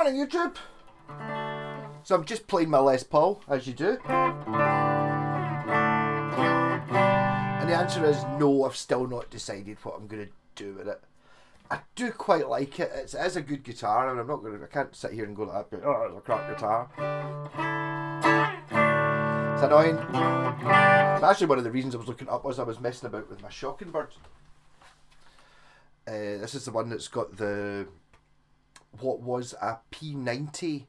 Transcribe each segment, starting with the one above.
Morning YouTube! So I'm just playing my Les Paul, as you do. And the answer is no, I've still not decided what I'm going to do with it. I do quite like it. It is a good guitar, and I can't sit here and go like that, oh, it's a crap guitar. It's annoying. It's actually one of the reasons I was looking up was I was messing about with my shocking bird. This is the one that's got what was a P90,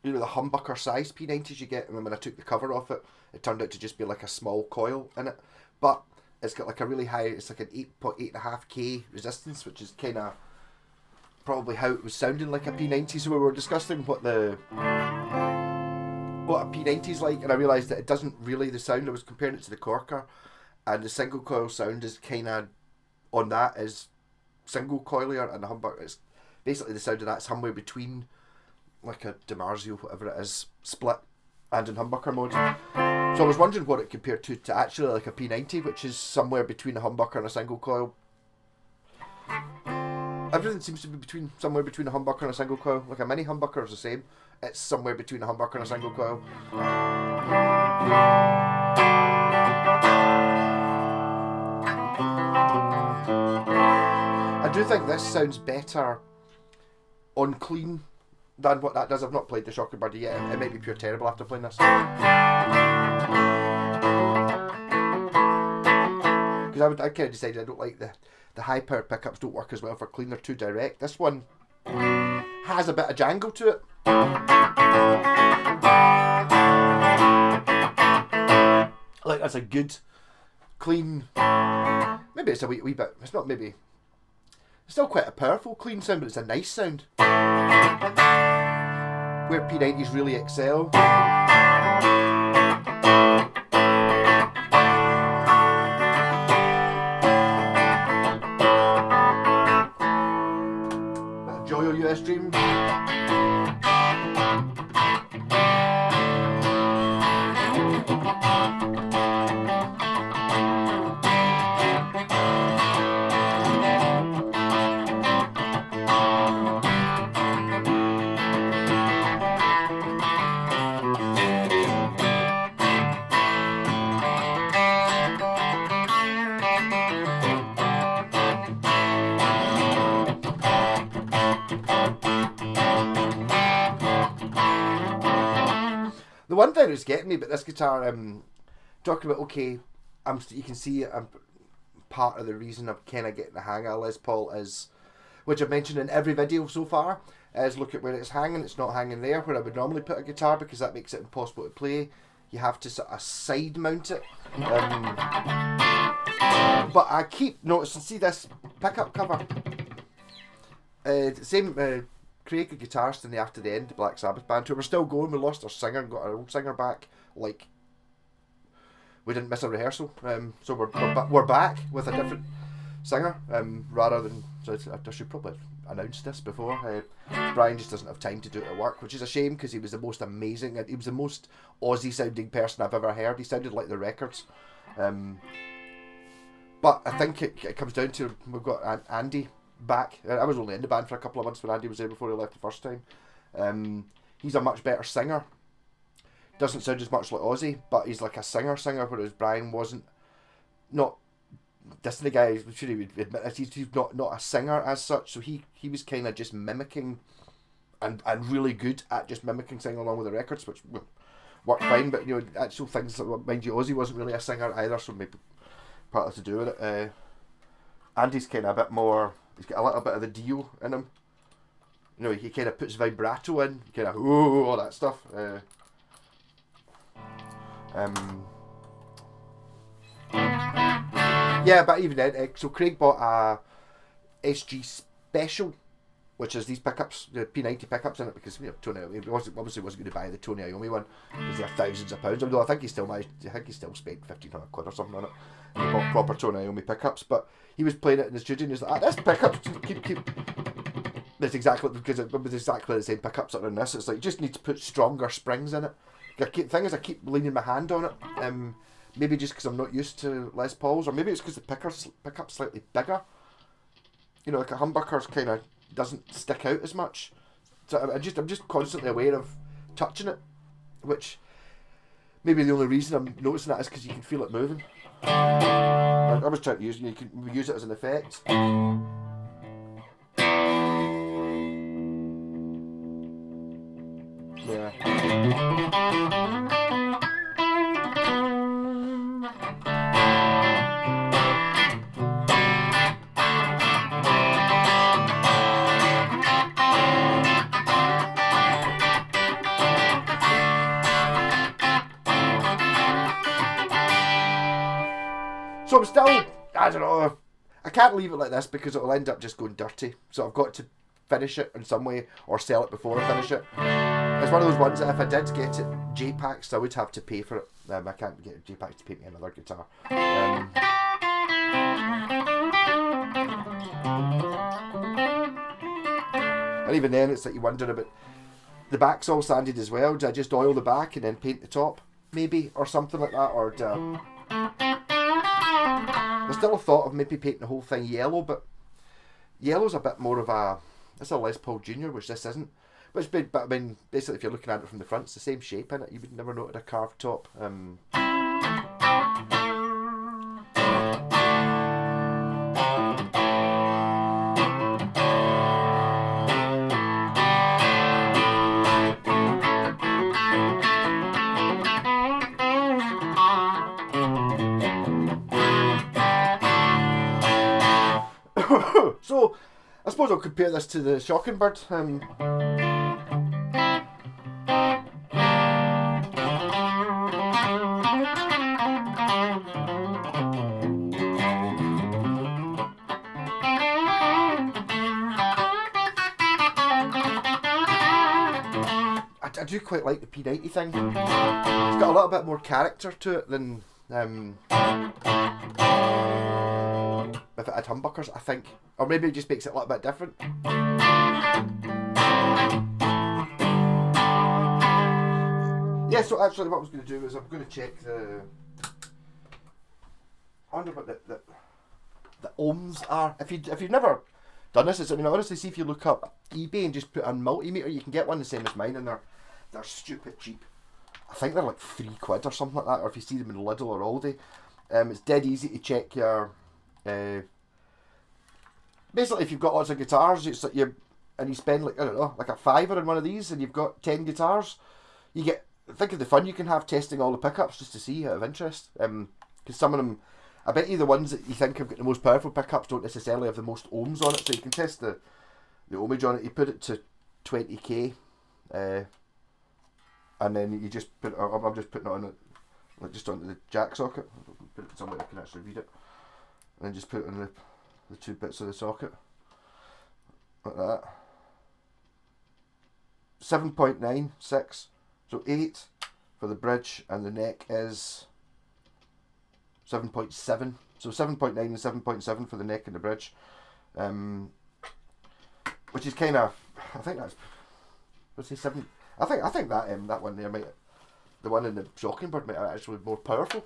you know, the humbucker size P90s you get, and when I took the cover off it, it turned out to just be like a small coil in it, but it's got like a really high, it's like an 8.5K resistance, which is kind of probably how it was sounding like a P90. So we were discussing what a P90 is like, and I realised that it doesn't really, the sound, I was comparing it to the Corker, and the single coil sound is kind of, on that is single coilier, and the humbucker is basically the sound of that somewhere between like a DiMarzio, whatever it is, split and in humbucker mode. So I was wondering what it compared to actually like a P90, which is somewhere between a humbucker and a single coil. Everything seems to be somewhere between a humbucker and a single coil. Like a mini humbucker is the same. It's somewhere between a humbucker and a single coil. I do think this sounds better on clean than what that does. I've not played the Shocking Birdie yet. It might be pure terrible after playing this. Because I kind of decided I don't like the high power pickups don't work as well for clean. They're too direct. This one has a bit of jangle to it. Like that's a good clean. Maybe it's a wee bit. It's not maybe. It's still quite a powerful clean sound, but it's a nice sound. Where P90s really excel. Joyo US Dream. The one thing that's getting me about this guitar, talking about, okay, you can see I'm part of the reason I'm kind of getting the hang of Les Paul is, which I've mentioned in every video so far, is look at where it's hanging. It's not hanging there where I would normally put a guitar because that makes it impossible to play. You have to sort of side mount it. But I keep noticing, see this pickup cover? Same Craig, a guitarist in the After the End, the Black Sabbath band, who we're still going. We lost our singer and got our old singer back. Like, we didn't miss a rehearsal. So we're back with a different singer. Rather than, so I should probably announce this before. Brian just doesn't have time to do it at work, which is a shame because he was the most amazing, he was the most Aussie sounding person I've ever heard. He sounded like the Records. But I think it comes down to, we've got Andy back. I was only in the band for a couple of months when Andy was there before he left the first time. He's a much better singer. Doesn't sound as much like Ozzy, but he's like a singer, whereas Brian wasn't. Not dissing the guy, I'm sure he would admit this, he's not a singer as such, so he was kind of just mimicking and really good at just mimicking, singing along with the records, which worked fine, but you know, actual things, mind you, Ozzy wasn't really a singer either, so maybe partly to do with it. Andy's kind of a bit more, he's got a little bit of the Dio in him. You know, he kind of puts vibrato in, kind of all that stuff. Yeah, but even then, so Craig bought a SG Special, which is these pickups, the P90 pickups in it, because you know, Tony, he obviously wasn't going to buy the Tony Iommi one because they're thousands of pounds. Although I think he still spent £1,500 or something on it. And he bought proper Tony Iommi pickups, but he was playing it in the studio and he was like, this pickups keep. That's exactly because it was exactly the same pickups that are in this. It's like you just need to put stronger springs in it. The thing is, I keep leaning my hand on it. Maybe just because I'm not used to Les Pauls, or maybe it's because the pickup's slightly bigger. You know, like a humbucker's kind of doesn't stick out as much. So I'm just constantly aware of touching it, which maybe the only reason I'm noticing that is because you can feel it moving. I was trying to use, you can use it as an effect. Yeah. So I'm still, I don't know, I can't leave it like this because it'll end up just going dirty. So I've got to finish it in some way or sell it before I finish it. It's one of those ones that if I did get it JPACs, I would have to pay for it. I can't get JPACs to paint me another guitar. And even then, it's like you wonder about the back's all sanded as well. Do I just oil the back and then paint the top, maybe, or something like that? Or do there's still a thought of maybe painting the whole thing yellow, but yellow's a bit more of a, it's a Les Paul Junior, which this isn't. But I mean, basically, if you're looking at it from the front, it's the same shape in it. You would never notice a carved top. So, I suppose I'll compare this to the Shocking Bird. I do quite like the P90 thing. It's got a little bit more character to it than if it had humbuckers, I think. Or maybe it just makes it a little bit different. Yeah, so actually what I was going to do is I'm going to check the... I wonder what the ohms are. If you've never done this, I mean, honestly, see if you look up eBay and just put on Multimeter, you can get one the same as mine, and they're stupid cheap. I think they're like £3 or something like that, or if you see them in Lidl or Aldi. It's dead easy to check your... basically, if you've got lots of guitars, it's like you spend like, I don't know, like a £5 on one of these, and you've got 10 guitars, you get, think of the fun you can have testing all the pickups just to see out of interest. Because some of them, I bet you the ones that you think have got the most powerful pickups don't necessarily have the most ohms on it, so you can test the ohmage on it. You put it to 20k, and then you just put it, I'm just putting it on it, like just onto the jack socket, put it somewhere I can actually read it, and then just put it on the two bits of the socket, like that. 7.96, so 8 for the bridge, and the neck is 7.7, so 7.9 and 7.7 for the neck and the bridge, which is kind of, I think that's, let's say 7, I think that one there might, the one in the Shocking Bird might actually be more powerful.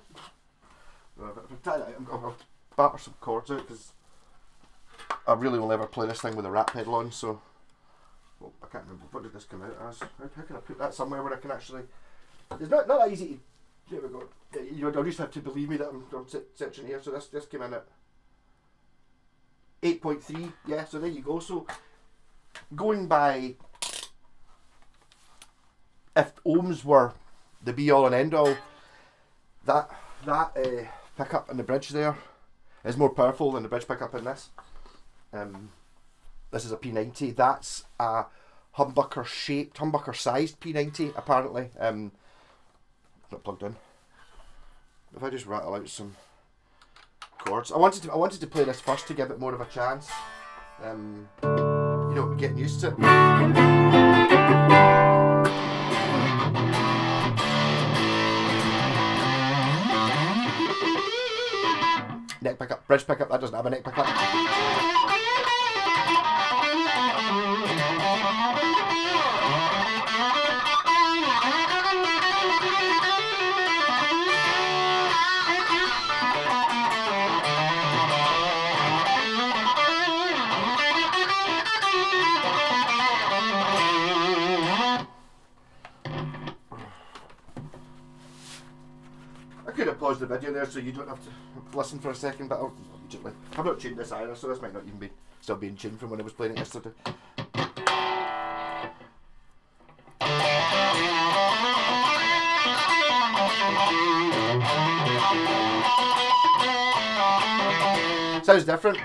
I'll batter some chords out because I really will never play this thing with a rap pedal on, so well, I can't remember, what did this come out as? How can I put that somewhere where I can actually, it's not that easy to, there we go, you'll just have to believe me that I'm searching here. So this came in at 8.3, yeah, so there you go. So going by, if ohms were the be all and end all, that pickup in the bridge there is more powerful than the bridge pickup in this. This is a P90. That's a humbucker shaped, humbucker sized P90 apparently. Not plugged in. If I just rattle out some chords, I wanted to play this first to give it more of a chance. You know, getting used to it. Neck pickup, bridge pickup, that doesn't have a neck pickup. pause the video there so you don't have to listen for a second, but I'll immediately. I've not tuned this either, so this might not even be still being tuned from when I was playing it yesterday. Sounds different.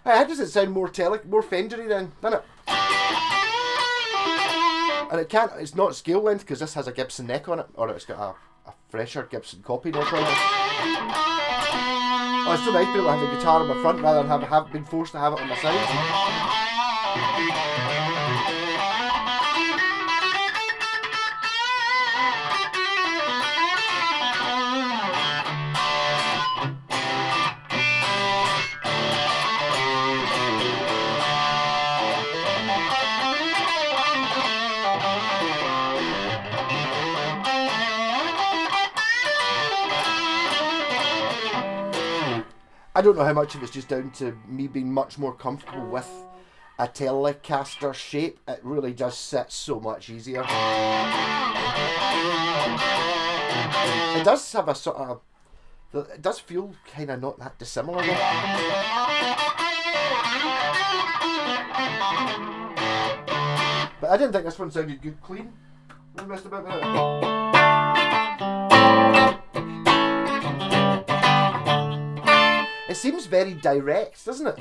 How does it sound more Fendery then, doesn't it? And it can't. It's not scale length because this has a Gibson neck on it, or it's got a fresher Gibson copy neck on it. Oh, it's so nice being able to have the guitar on my front rather than have been forced to have it on my side. I don't know how much of it's just down to me being much more comfortable with a Telecaster shape. It really does sit so much easier. It does have a sort of... It does feel kind of not that dissimilar though. But I didn't think this one sounded good clean. I messed about with it. It seems very direct, doesn't it?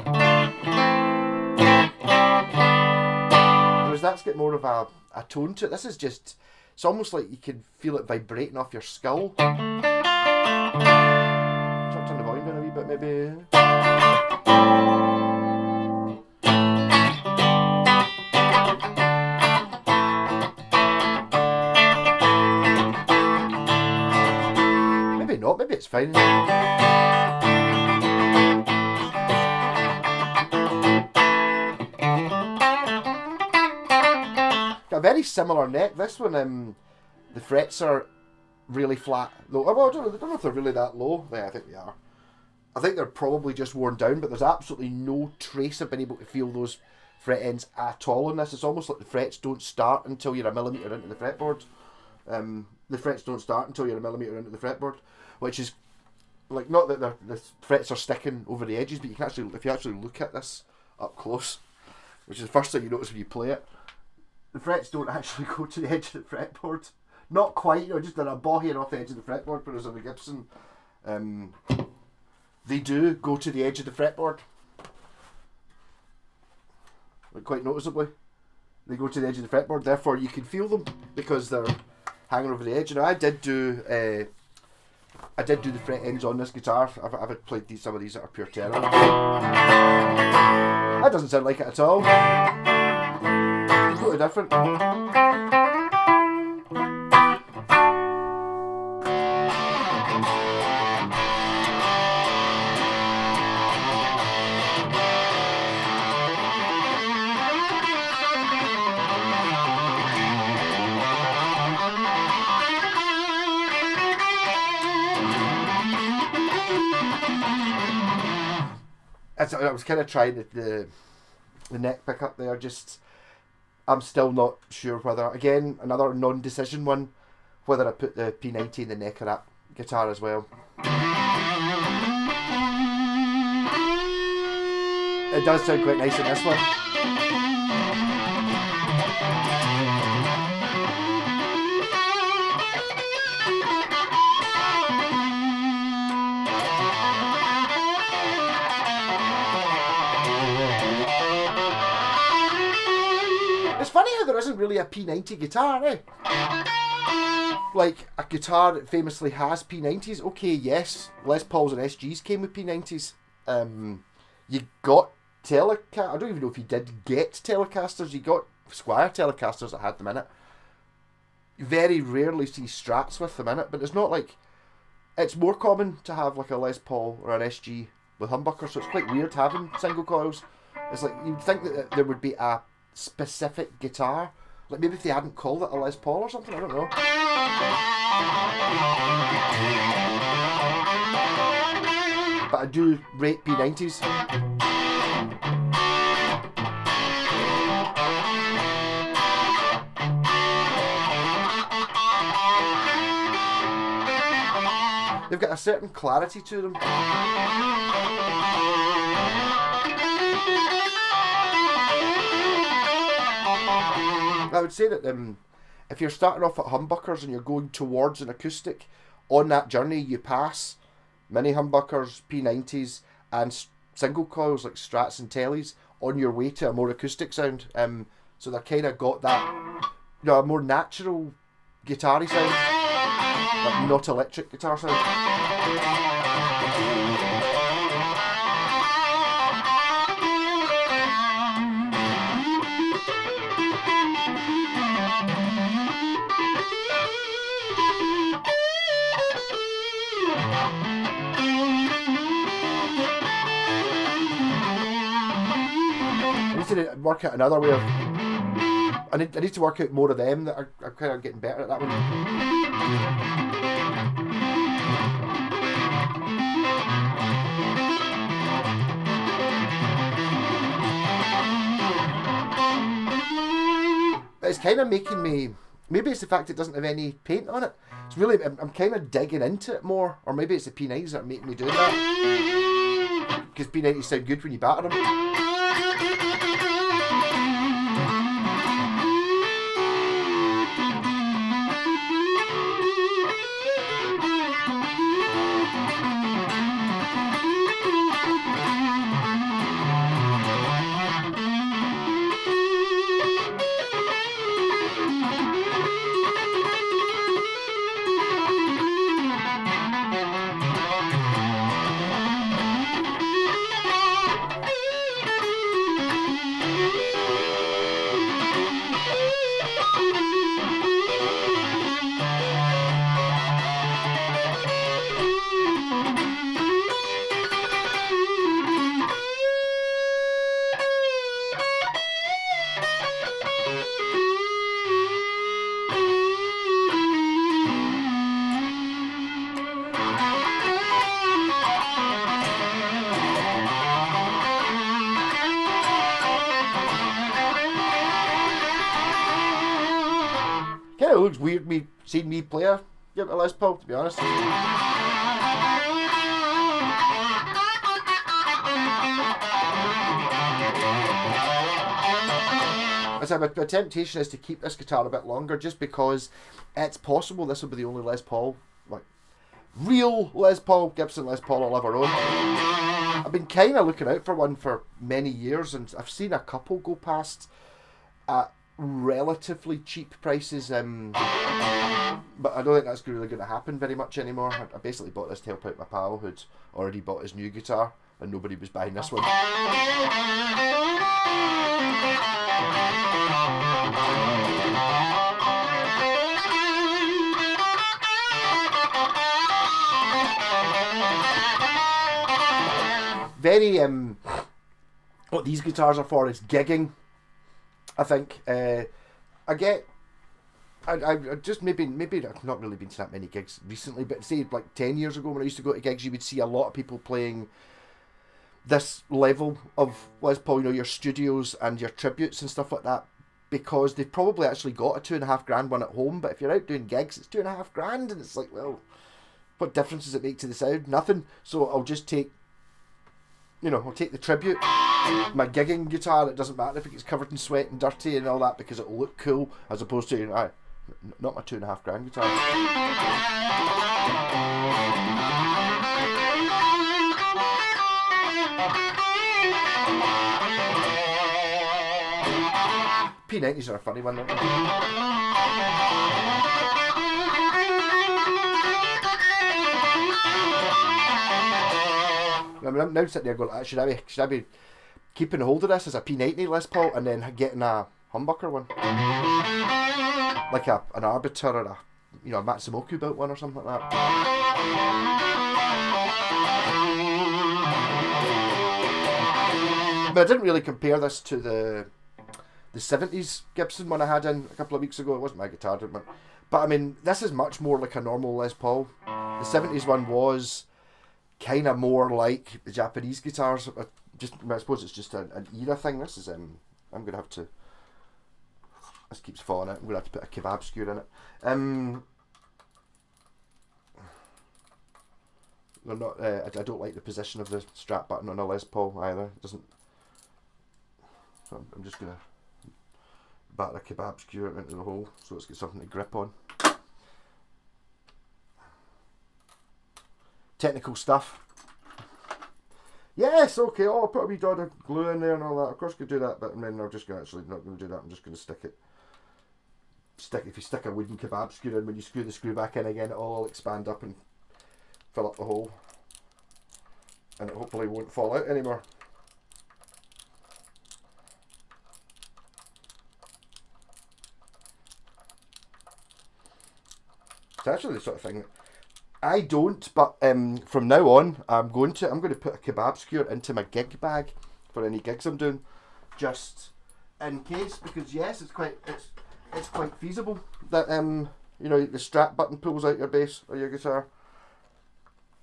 Whereas that's got more of a tone to it. This is just, it's almost like you can feel it vibrating off your skull. Turn the volume down a wee bit, maybe. Maybe not, maybe it's fine. A very similar neck. This one, the frets are really flat. Low. Well, I don't know if they're really that low. Yeah, I think they are. I think they're probably just worn down, but there's absolutely no trace of being able to feel those fret ends at all on this. It's almost like the frets don't start until you're a millimetre into the fretboard. The frets don't start until you're a millimetre into the fretboard, which is like not that the frets are sticking over the edges, but you can actually, if you actually look at this up close, which is the first thing you notice when you play it. The frets don't actually go to the edge of the fretboard. Not quite, just they're a bohing off the edge of the fretboard, whereas on the Gibson, they do go to the edge of the fretboard. Like quite noticeably. They go to the edge of the fretboard, therefore you can feel them because they're hanging over the edge. I did do the fret ends on this guitar. I've played some of these that are pure tenor. That doesn't sound like it at all. Totally different. I was kind of trying the neck pickup there, just I'm still not sure whether, again, another non-decision one, whether I put the P90 in the neck of that guitar as well. It does sound quite nice in this one. It's funny how there isn't really a P90 guitar, eh? Like, a guitar that famously has P90s. Okay, yes, Les Pauls and SGs came with P90s. You got Telecaster. I don't even know if you did get Telecasters. You got Squier Telecasters that had them in it. You very rarely see Strats with them in it, but it's not like... It's more common to have like a Les Paul or an SG with humbuckers, so it's quite weird having single coils. It's like, you'd think that there would be a specific guitar, like maybe if they hadn't called it a Les Paul or something, I don't know. but I do rate P90s. They've got a certain clarity to them. I would say that if you're starting off at humbuckers and you're going towards an acoustic, on that journey you pass mini humbuckers, P90s, and single coils like Strats and Tellys on your way to a more acoustic sound. So they're kind of got that, a more natural guitar-y sound, like not electric guitar sound. I need to work out another way of. I need to work out more of them that are kind of getting better at that one. But it's kind of making me. Maybe it's the fact it doesn't have any paint on it. It's really. I'm kind of digging into it more, or maybe it's the P90s that are making me do that. Because P90s sound good when you batter them. Kind of looks weird seeing me play a Les Paul, to be honest. So my temptation is to keep this guitar a bit longer, just because it's possible this will be the only Les Paul, like real Les Paul, Gibson Les Paul I'll ever own. I've been kind of looking out for one for many years, and I've seen a couple go past at relatively cheap prices, but I don't think that's really going to happen very much anymore. I basically bought this to help out my pal who'd already bought his new guitar, and nobody was buying this one. Very what these guitars are for is gigging, I think. I just maybe I've not really been to that many gigs recently, but say like 10 years ago when I used to go to gigs, you would see a lot of people playing this level of Les Paul, your studios and your tributes and stuff like that, because they've probably actually got a $2,500 one at home, but if you're out doing gigs, it's $2,500, and it's like, well, what difference does it make to the sound? Nothing. So I'll just take, I'll take the tribute, my gigging guitar. It doesn't matter if it gets covered in sweat and dirty and all that, because it'll look cool, as opposed to, not my $2,500 guitar. P90s are a funny one, aren't they? I mean, I'm now sitting there going, should I be keeping hold of this as a P90 Les Paul and then getting a humbucker one, like an Arbiter or a Matsumoku built one or something like that. But I didn't really compare this to the 70s Gibson one I had in a couple of weeks ago. It wasn't my guitar, but I mean, this is much more like a normal Les Paul. The 70s one was kind of more like the Japanese guitars. I suppose it's just an era thing. This is I'm gonna have to. This keeps falling out. I'm gonna have to put a kebab skewer in it. They're not. I don't like the position of the strap button on a Les Paul either. It doesn't. So I'm just gonna batter a kebab skewer into the hole so it's got something to grip on. Technical stuff. Yes, okay. Oh, I'll put a wee dot of glue in there and all that. Of course, I could do that, but then I'm just gonna actually not going to do that. I'm just going to stick it. If you stick a wooden kebab skewer in, when you screw the screw back in again, it'll all expand up and fill up the hole, and it hopefully won't fall out anymore. It's actually the sort of thing that I don't, but from now on, I'm going to put a kebab skewer into my gig bag for any gigs I'm doing, just in case, because yes, it's quite feasible that you know, the strap button pulls out your bass or your guitar.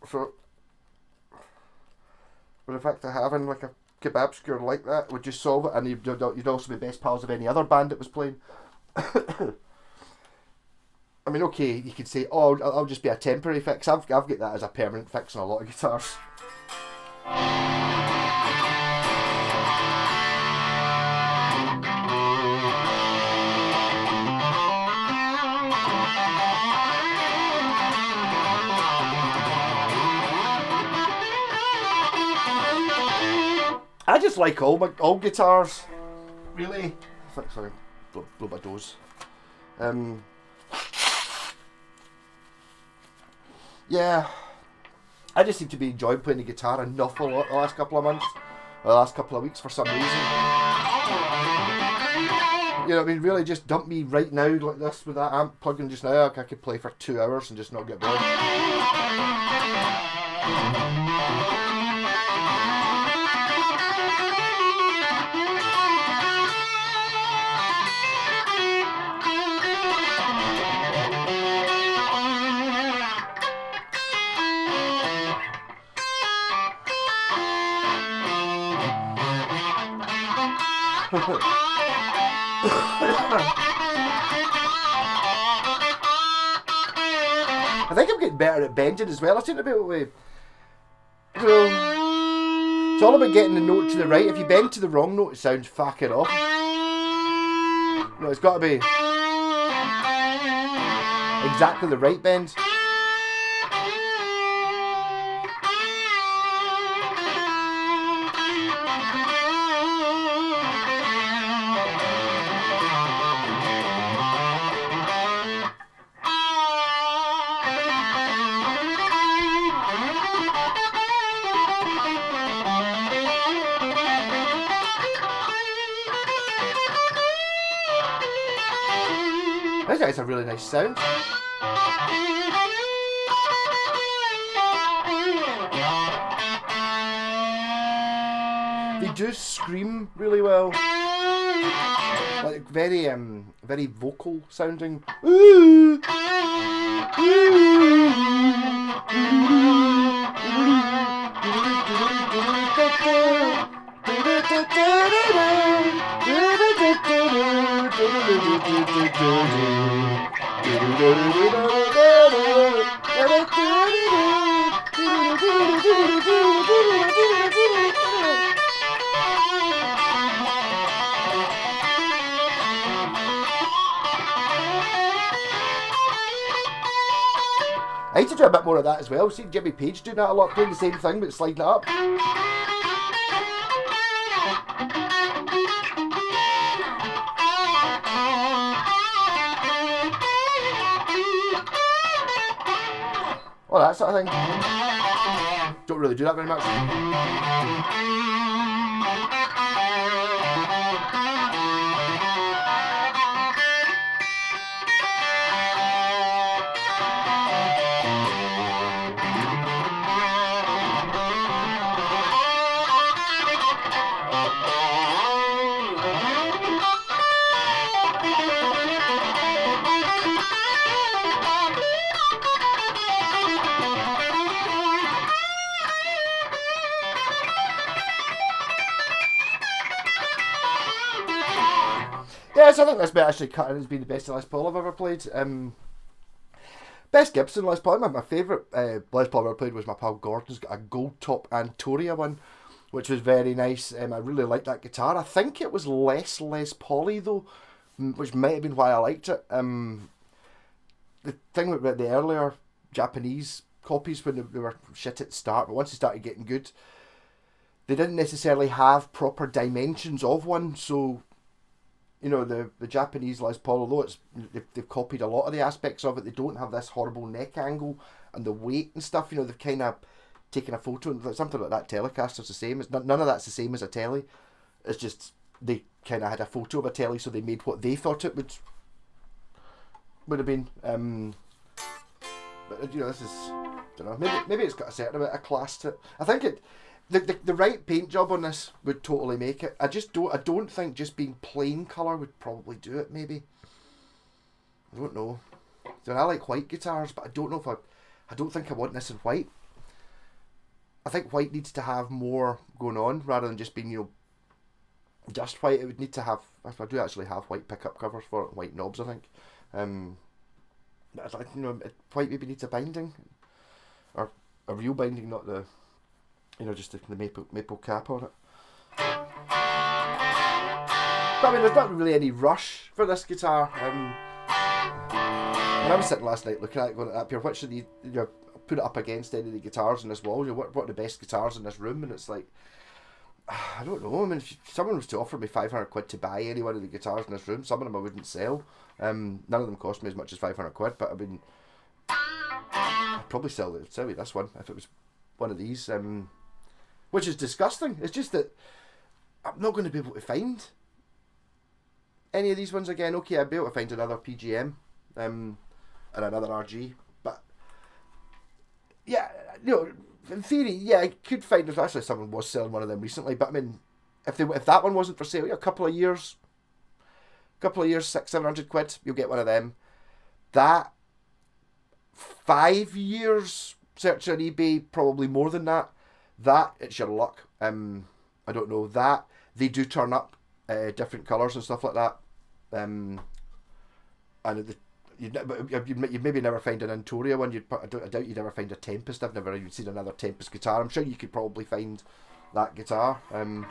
So, but the fact of having like a kebab skewer like that would just solve it, and you'd also be best pals of any other band that was playing. I mean, okay, you could say, oh, I'll just be a temporary fix. I've got that as a permanent fix on a lot of guitars. I just like all guitars, really. Sorry, blow my nose. Yeah, I just seem to be enjoying playing the guitar an awful lot the last couple of months, or the last couple of weeks for some reason. You know what I mean? Really, just dump me right now like this with that amp plugging just now. I could play for 2 hours and just not get bored. I think I'm getting better at bending as well. I seem to be able to, you know, it's all about getting the note to the right. If you bend to the wrong note, it sounds fucking off. No, it's got to be exactly the right bend. This guy's a really nice sound. They do scream really well, like very very vocal sounding. Ooh. I need to do a bit more of that as well. See Jimmy Page doing that a lot, playing the same thing but sliding it up. Oh, that sort of thing. Don't really do that very much. Yes, I think this bit actually cut in has been the best Les Paul I've ever played. Best Gibson Les Paul. My favourite Les Paul I've ever played was my pal Gordon's got a gold top Antoria one, which was very nice. I really liked that guitar. I think it was less Les Paul-y though, which might have been why I liked it. The thing with the earlier Japanese copies, when they were shit at the start, but once they started getting good, they didn't necessarily have proper dimensions of one. So, you know, the Japanese Les Paul, although they've copied a lot of the aspects of it, they don't have this horrible neck angle and the weight and stuff. You know, they've kind of taken a photo, and something like that Telecaster's the same. None of that's the same as a telly. It's just they kind of had a photo of a telly, so they made what they thought it would have been. But you know, this is, I don't know. Maybe it's got a certain amount of class to it. I think the right paint job on this would totally make it. I don't think just being plain colour would probably do it. Maybe, I don't know. So I like white guitars, but I don't know if I don't think I want this in white. I think white needs to have more going on rather than just being, you know, just white. It would need to have. I do actually have white pickup covers for it, white knobs, I think. You know, white maybe needs a binding, or a real binding, not the, you know, just the maple cap on it. But I mean, there's not really any rush for this guitar. When I was sitting last night looking at it, going up here, which of the, you know, put it up against any of the guitars in this wall, you know, what are the best guitars in this room? And it's like, I don't know. I mean, if someone was to offer me £500 to buy any one of the guitars in this room, some of them I wouldn't sell. None of them cost me as much as £500, but I mean, I'd probably sell you this one if it was one of these. Which is disgusting. It's just that I'm not going to be able to find any of these ones again. Okay, I'd be able to find another PGM and another RG, but yeah, you know, in theory, yeah, I could find. If actually someone was selling one of them recently, but I mean, if that one wasn't for sale, a couple of years, £600-700, you'll get one of them. That 5 years search on eBay, probably more than that. That, it's your luck. I don't know, that they do turn up different colours and stuff like that. And you'd maybe never find an Antoria one. I doubt you'd ever find a Tempest. I've never even seen another Tempest guitar. I'm sure you could probably find that guitar. And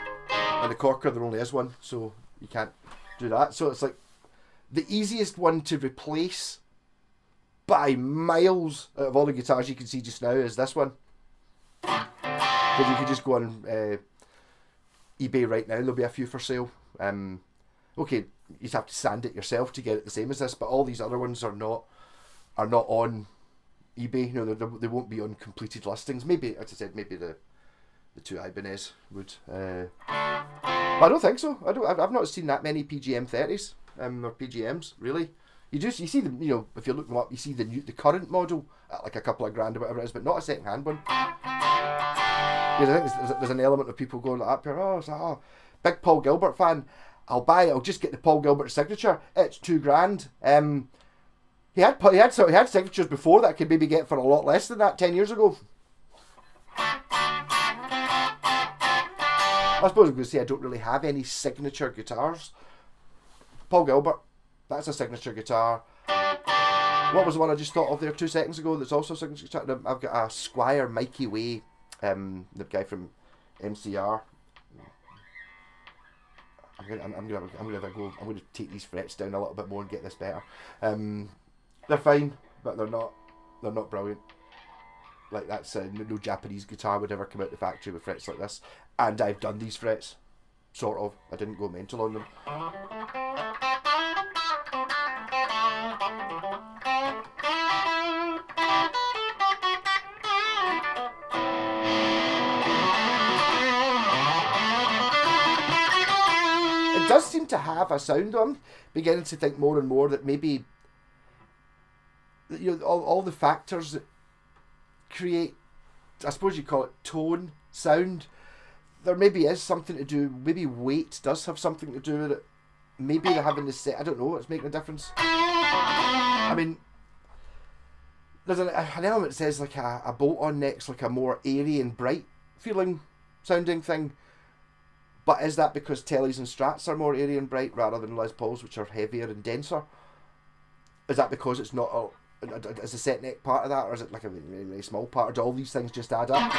the Corker, there only is one, so you can't do that. So it's like the easiest one to replace by miles out of all the guitars you can see just now is this one. Because you could just go on eBay right now, there'll be a few for sale. Okay, you'd have to sand it yourself to get it the same as this, but all these other ones are not on eBay. You know, they won't be on completed listings. Maybe, as I said, maybe the two Ibanez would. But I don't think so. I've not seen that many PGM 30s or PGMs really. You see them, you know, if you look them up, you see the current model at like a couple of grand or whatever it is, but not a second hand one. Because I think there's an element of people going up here. Oh, big Paul Gilbert fan. I'll just get the Paul Gilbert signature. It's $2,000. He had signatures before that I could maybe get for a lot less than that 10 years ago. I suppose I'm going to say I don't really have any signature guitars. Paul Gilbert, that's a signature guitar. What was the one I just thought of there 2 seconds ago that's also a signature guitar? I've got a Squire Mikey Way, the guy from MCR. I'm going to take these frets down a little bit more and get this better. They're fine, but they're not brilliant. Like that's no Japanese guitar would ever come out the factory with frets like this. And I've done these frets, sort of. I didn't go mental on them. It does seem to have a sound on. Beginning to think more and more that maybe, you know, all the factors that create, I suppose you call it tone, sound, there maybe is something to do, maybe weight does have something to do with it. Maybe they're having the set, I don't know, it's making a difference. I mean, there's an element that says like a bolt-on neck's like a more airy and bright feeling sounding thing. But is that because tellies and strats are more airy and bright rather than Les Pauls, which are heavier and denser? Is that because it's not is the set neck part of that, or is it like a really, really small part, or do all these things just add up?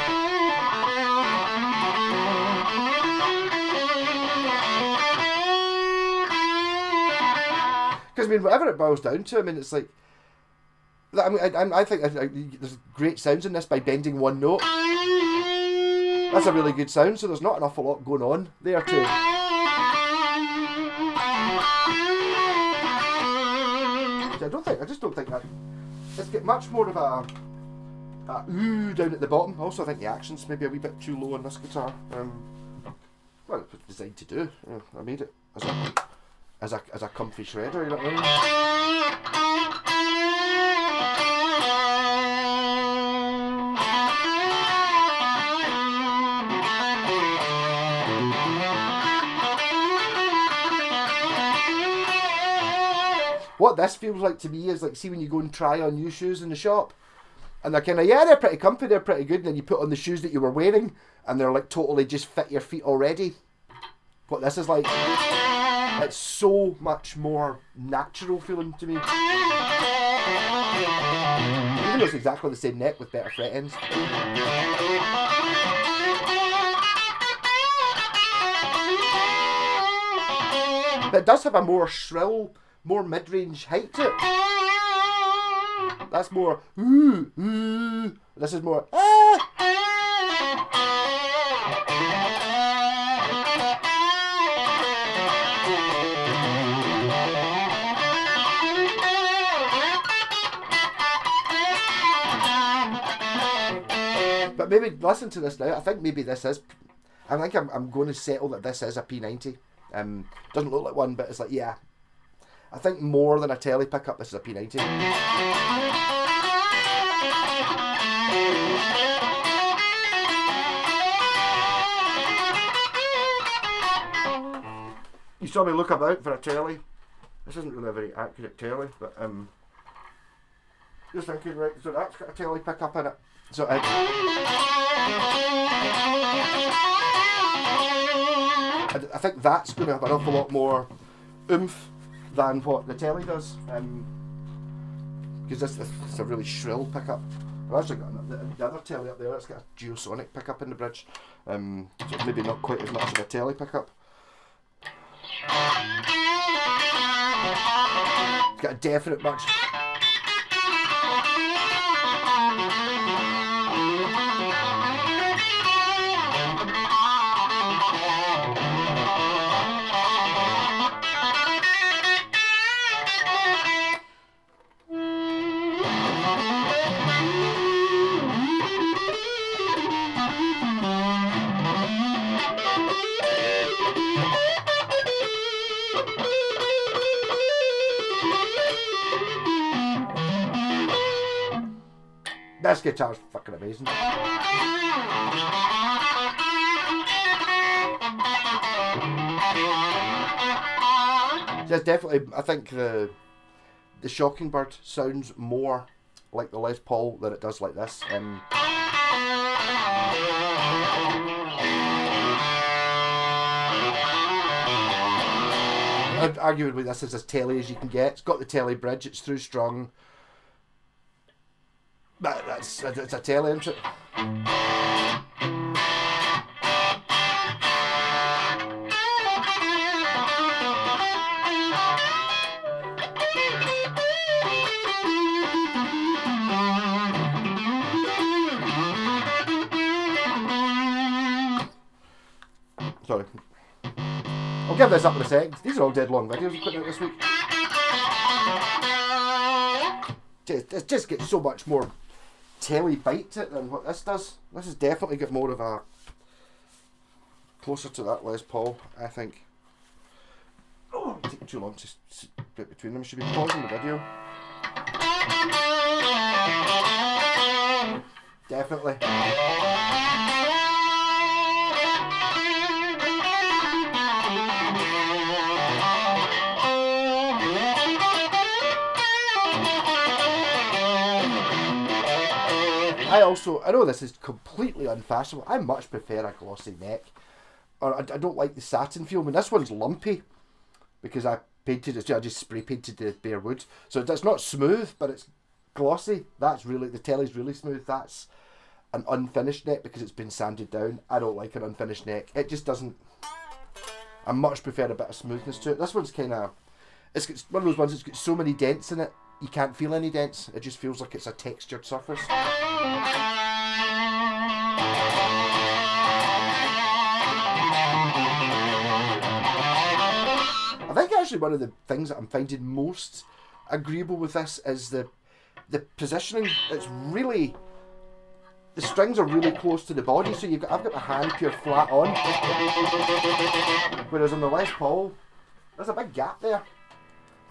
Because I mean, whatever it boils down to, I mean, it's like, I mean, I think there's great sounds in this by bending one note. That's a really good sound, so there's not an awful lot going on there too. I just don't think that. It's got much more of a ooh down at the bottom. Also, I think the action's maybe a wee bit too low on this guitar. Well, it was designed to do. I made it as a comfy shredder. You know what I mean? What this feels like to me is like, see when you go and try on new shoes in the shop, and they're kind of, yeah, they're pretty comfy, they're pretty good, and then you put on the shoes that you were wearing, and they're like totally just fit your feet already. What this is like, it's so much more natural feeling to me. Even though it's exactly the same neck with better fret ends. But it does have a more shrill, more mid-range height to it. That's more ooh, ooh. This is more ah. But maybe listen to this now. I think maybe this is. I think I'm going to settle that this is a P90. Doesn't look like one, but it's like, yeah. I think more than a telly pickup, this is a P90. You saw me look about for a telly. This isn't really a very accurate telly, but just thinking, right, so that's got a telly pickup in it. So I think that's going to have an awful lot more oomph than what the telly does, because this is a really shrill pickup. I've actually got the other telly up there. It's got a Geosonic pickup in the bridge, so it's maybe not quite as much of a telly pickup. It's got a definite much. This guitar's fucking amazing. There's definitely, I think the Shockingbird sounds more like the Les Paul than it does like this. Arguably this is as telly as you can get. It's got the telly bridge, it's through strung. It's a telly, isn't it? Sorry. I'll give this up in a sec. These are all dead long videos I'm putting out this week. It just gets so much more telly bite to it than what this does. This has definitely got more of a closer to that Les Paul, I think. Oh, it's taking too long to split between them. Should be pausing the video. Definitely. I know this is completely unfashionable. I much prefer a glossy neck or I don't like the satin feel. I mean, this one's lumpy because I painted it. I just spray painted the bare wood, so it's not smooth, but it's glossy. That's really, the telly's really smooth. That's an unfinished neck because it's been sanded down. I don't like an unfinished neck. It just doesn't. I much prefer a bit of smoothness to it. This one's kind of, it's one of those ones that's got so many dents in it, you can't feel any dents. It just feels like it's a textured surface. I think actually one of the things that I'm finding most agreeable with this is the positioning. It's really, the strings are really close to the body, so I've got my hand pure flat on, whereas on the Les Paul, there's a big gap there.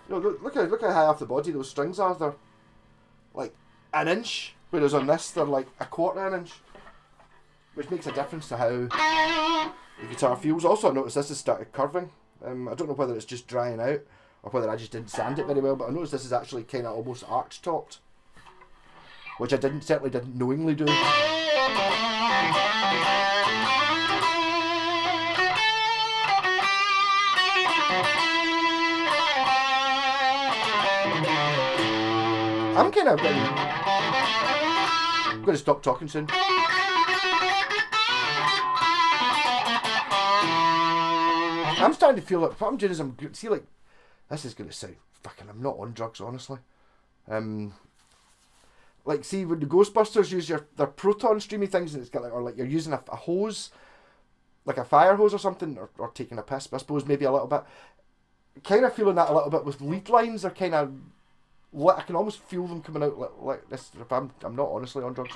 You know, look how high off the body those strings are. They're like an inch, whereas on this they're like a quarter of an inch, which makes a difference to how the guitar feels. Also, I noticed this has started curving. I don't know whether it's just drying out or whether I just didn't sand it very well, but I noticed this is actually kind of almost arch-topped, which I certainly didn't knowingly do. I'm kind of going to stop talking soon. I'm starting to feel like what I'm doing is see, like, this is going to sound fucking, I'm not on drugs, honestly. Like, see, when the Ghostbusters use their proton streamy things, and it's got like, or like you're using a hose, like a fire hose or something, or taking a piss, I suppose, maybe a little bit. Kind of feeling that a little bit with lead lines. They're kind of, I can almost feel them coming out like this. If I'm not honestly on drugs.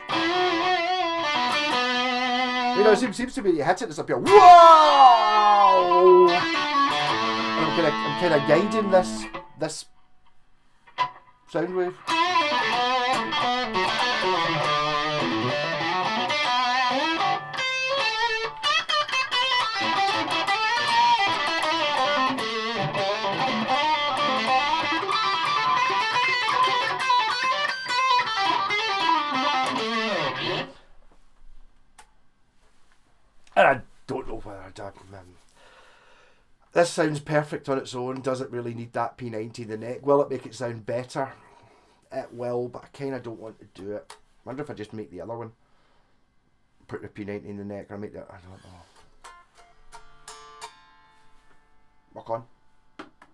You know, it seems to be, you hit it, it's up here, whoa! And I'm kind of guiding this sound wave. And I don't know whether this sounds perfect on its own. Does it really need that P90 in the neck? Will it make it sound better? It will, but I kind of don't want to do it. I wonder if I just make the other one, put the P90 in the neck, or make that, I don't know. Rock on.